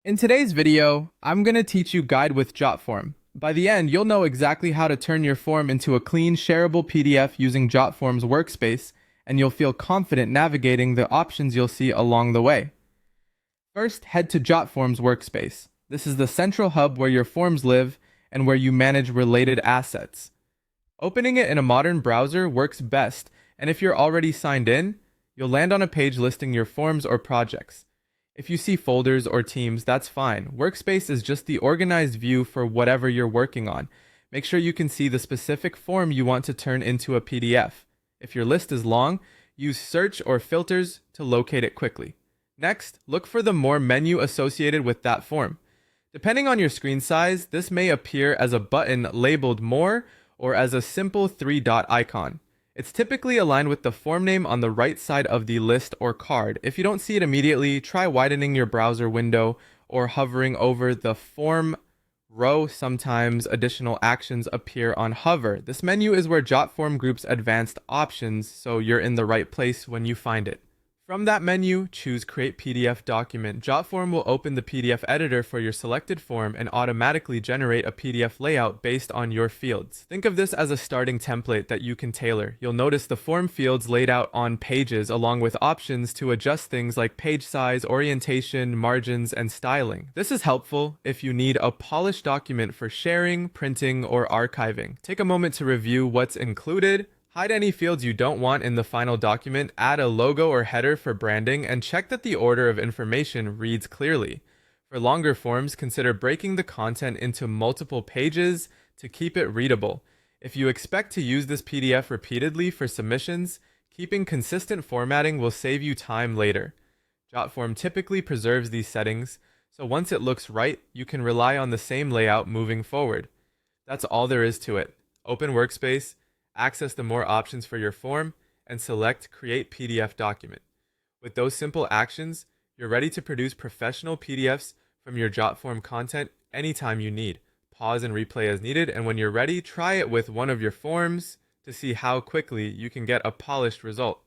In today's video, I'm going to teach you Guide with Jotform. By the end, you'll know exactly how to turn your form into a clean, shareable PDF using Jotform's workspace, and you'll feel confident navigating the options you'll see along the way. First, head to Jotform's workspace. This is the central hub where your forms live and where you manage related assets. Opening it in a modern browser works best, and if you're already signed in, you'll land on a page listing your forms or projects. If you see folders or teams, that's fine. Workspace is just the organized view for whatever you're working on. Make sure you can see the specific form you want to turn into a PDF. If your list is long, use search or filters to locate it quickly. Next, look for the More menu associated with that form. Depending on your screen size, this may appear as a button labeled More or as a simple three-dot icon. It's typically aligned with the form name on the right side of the list or card. If you don't see it immediately, try widening your browser window or hovering over the form row. Sometimes additional actions appear on hover. This menu is where Jotform groups advanced options, so you're in the right place when you find it. From that menu, choose Create PDF Document. Jotform will open the PDF editor for your selected form and automatically generate a PDF layout based on your fields. Think of this as a starting template that you can tailor. You'll notice the form fields laid out on pages along with options to adjust things like page size, orientation, margins, and styling. This is helpful if you need a polished document for sharing, printing, or archiving. Take a moment to review what's included. Hide any fields you don't want in the final document, add a logo or header for branding, and check that the order of information reads clearly. For longer forms, consider breaking the content into multiple pages to keep it readable. If you expect to use this PDF repeatedly for submissions, keeping consistent formatting will save you time later. Jotform typically preserves these settings, so once it looks right, you can rely on the same layout moving forward. That's all there is to it. Open Workspace, access the More options for your form, and select Create PDF Document. With those simple actions, you're ready to produce professional PDFs from your Jotform content anytime you need. Pause and replay as needed, and when you're ready, try it with one of your forms to see how quickly you can get a polished result.